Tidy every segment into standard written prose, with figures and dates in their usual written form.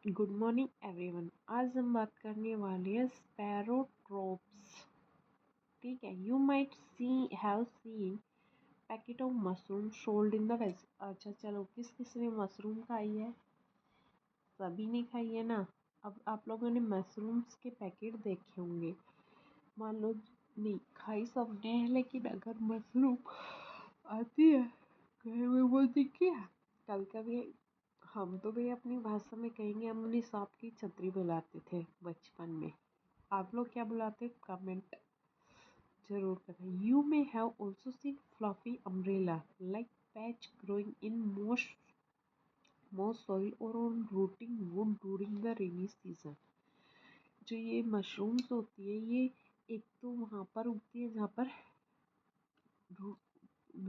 Good morning everyone. आज हम बात करने वाले हैं स्पैरोट्रोप्स। ठीक है, you might see have seen packet of mushroom sold in the ways. अच्छा चलो, किस किस ने मशरूम खाई है? सभी ने खाई है ना। अब आप लोगों ने मशरूम्स के पैकेट देखे होंगे। मान लो नहीं खाई सबने है, लेकिन अगर मशरूम आती है घर में वो दिखी है। कभी कभी हम तो भाई अपनी भाषा में कहेंगे, हम उन्हें सांप की छतरी बुलाते थे बचपन में। आप लोग क्या बुलाते? कमेंट जरूर करें। You may have also seen fluffy umbrella like patch growing in most soil और on rotting wood during the rainy season. जो ये मशरूम्स होती है, ये एक तो वहाँ पर उगती है जहाँ पर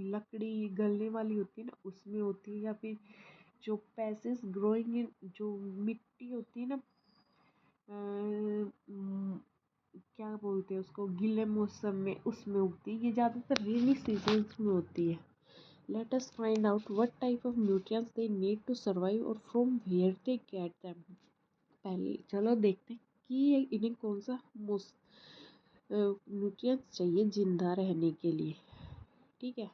लकड़ी गलने वाली होती है ना, उसमें होती है, या फिर जो पैसेस ग्रोइंग इन जो मिट्टी होती है ना, क्या बोलते हैं उसको, गीले मौसम में उसमें उगती है। ये ज़्यादातर रेनी सीजन्स में होती है। Let us find out what type of nutrients they need to survive और from where they get them. पहले चलो देखते हैं कि इन्हें कौन सा न्यूट्रिएंट्स चाहिए जिंदा रहने के लिए। ठीक है,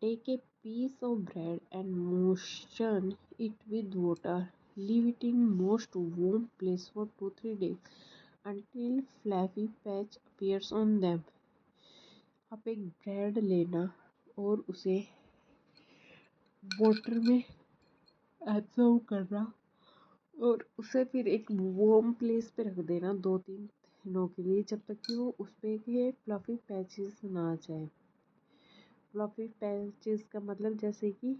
take a piece of bread and moisten it with water. Leave it in most warm place for 2-3 days until fluffy patch appears on them. आप एक ब्रेड लेना और उसे वाटर में एब्जॉर्ब करना और उसे फिर एक वार्म प्लेस पे रख देना 2-3 दिनों के लिए, जब तक कि वो उस पे के फ्लफी पैचेस ना आ जाए। फ्लफी पैचेस का मतलब जैसे कि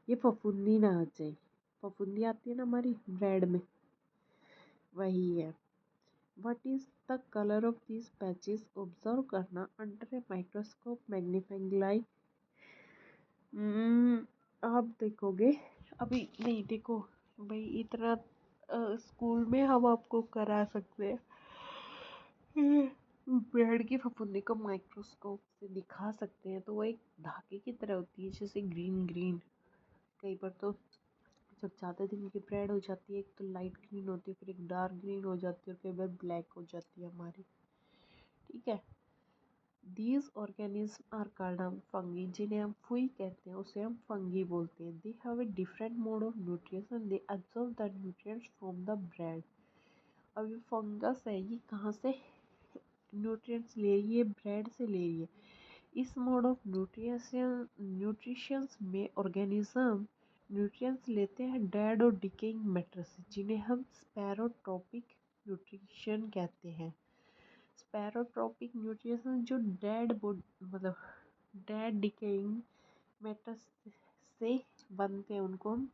ये फफूंदी ना आ जाए। फफूंदी आती है ना हमारी ब्रेड में, वही है। What is the colour of this patches? Observe करना under a microscope magnifying light. आप देखोगे अभी नहीं, देखो भाई इतना स्कूल में हम आपको करा सकते हैं। ब्रेड की फफूंदी को माइक्रोस्कोप से दिखा सकते हैं, तो वो एक धागे की तरह होती है, जैसे ग्रीन ग्रीन। कई बार तो जब ज़्यादा दिन की ब्रेड हो जाती है, एक तो लाइट ग्रीन होती है, फिर एक डार्क ग्रीन हो जाती है, और कई बार ब्लैक हो जाती है हमारी। ठीक है, दीज ऑर्गेनिज्म आर कॉल्ड हम फंगी। जिन्हें हम फुई कहते हैं उसे हम फंगी बोलते हैं। They have a different mode of nutrition, they absorb the nutrients from the bread. अब ये फंगस है, ये कहाँ से न्यूट्रिएंट्स ले रही है? ब्रेड से ले रही है। इस मोड ऑफ न्यूट्रिशंस में ऑर्गेनिज्म न्यूट्रिएंट्स लेते हैं डेड और डिकेइंग मैटर से, जिन्हें हम स्पैरोट्रोपिक न्यूट्रिशन कहते हैं। स्पैरोट्रोपिक न्यूट्रिशन जो मतलब डेड डिकेइंग मैटर से बनते हैं, उनको हम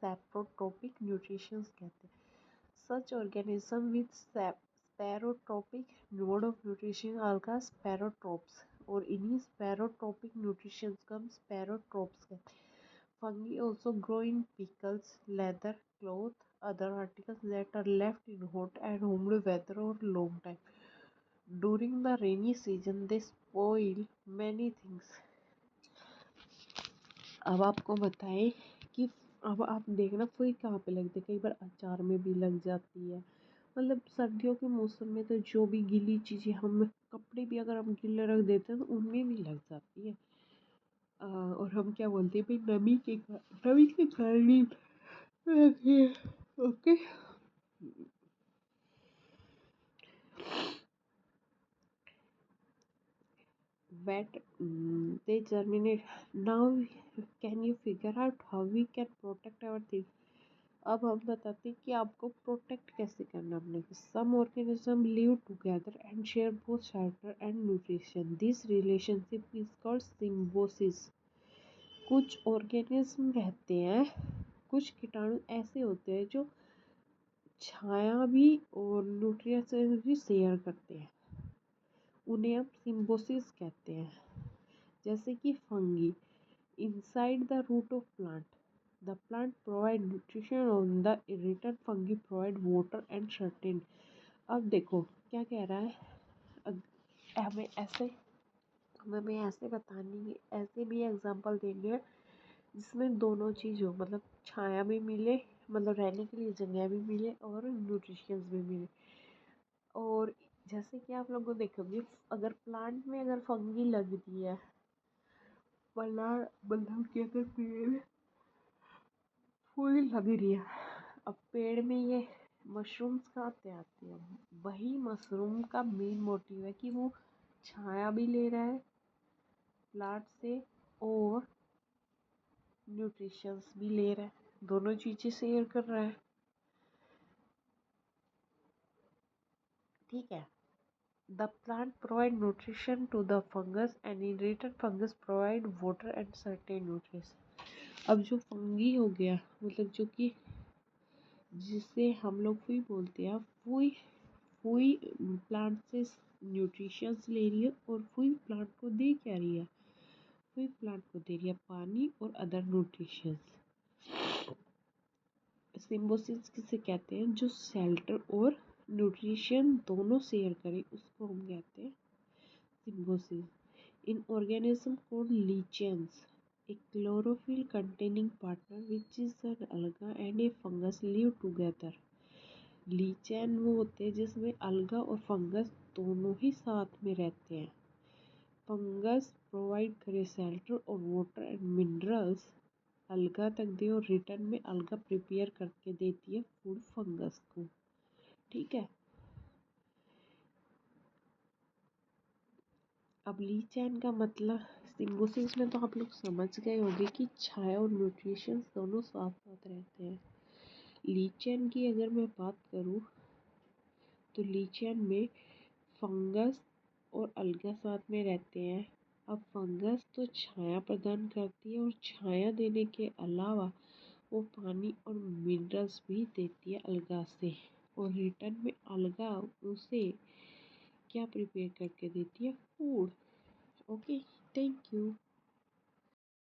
सैप्रोट्रोपिक न्यूट्रिशंस कहते हैं। Such organisms with sparotropic mode of nutrition are called sparotrophs, और इन्हीं sparotropic nutrition को हम sparotrophs कहते हैं। Fungi also grow in pickles, leather, cloth, other articles that are left in hot and humid weather or long time. During the rainy season, they spoil many things. अब आपको बताएं कि अब आप देखना फुई कहाँ पे लगती है। कई बार अचार में भी लग जाती है। मतलब सर्दियों के मौसम में तो जो भी गीली चीज़ें, हम कपड़े भी अगर हम गीले रख देते हैं तो उनमें भी लग जाती है। और हम क्या बोलते हैं भाई, नमी के कारण ही रखिए। Okay, wet they germinate. Now can you figure out how we can protect our things? अब हम बताते हैं कि आपको प्रोटेक्ट कैसे करना अपने को। Some organism live together and share both shelter and nutrition. This relationship is called symbiosis. कुछ ऑर्गेनिज्म रहते हैं, कुछ कीटाणु ऐसे होते हैं जो छाया भी और न्यूट्रिएंट्स भी शेयर करते हैं, उन्हें हम सिम्बोसिस कहते हैं। जैसे कि fungi inside the root of plant, the plant provide nutrition on the return fungi provide water and certain. अब देखो क्या कह रहा है, हमें ऐसे बतानी, ऐसे भी एग्जांपल देंगे जिसमें दोनों चीज़ हो, मतलब छाया भी मिले, मतलब रहने के लिए जगह भी मिले और न्यूट्रिशंस भी मिले। और जैसे कि आप लोगों देखोगे, अगर प्लांट में अगर फंगी लग रही है, मतलब कि अगर पेड़ फूल लग रही है, अब पेड़ में ये मशरूम्स कहाँ से आती है? वही मशरूम का मेन मोटिव है कि वो छाया भी ले रहा है प्लांट से और न्यूट्रिशंस भी ले रहा है, दोनों चीज़ें शेयर कर रहा है। ठीक है। The plant provide nutrition to the fungus and in return fungus provide water and certain nutrients. अब जो फंगी हो गया, मतलब जो कि जिसे हम लोग फुई बोलते हैं, फुई फुई प्लांट से न्यूट्रिशंस ले रही है और फुई प्लांट को दे क्या रही है? फुई प्लांट को दे रही है पानी और अदर न्यूट्रिशंस। सिम्बोसिस किसे कहते हैं? जो शेल्टर और न्यूट्रिशन दोनों शेयर करे उसको हम कहते हैं symbiosis. In organism called lichens, a chlorophyll containing partner which is an alga and a fungus live together। Lichen वो होते हैं जिसमें अलगा और फंगस दोनों ही साथ में रहते हैं। फंगस प्रोवाइड करे शेल्टर और वाटर एंड मिनरल्स अलगा तक दे, और रिटर्न में अलगा प्रिपेयर करके देती है फूड फंगस को। ठीक है। अब लीचेन का मतलब सिम्बोसिस में तो आप लोग समझ गए होंगे कि छाया और न्यूट्रिशंस दोनों साथ साथ रहते हैं। लीचेन की अगर मैं बात करूँ तो लीचेन में फंगस और अलगा साथ में रहते हैं। अब फंगस तो छाया प्रदान करती है और छाया देने के अलावा वो पानी और मिनरल्स भी देती है अलगा से, और रिटर्न में अलगा उसे क्या प्रिपेयर करके देती है? फूड। Okay, thank you.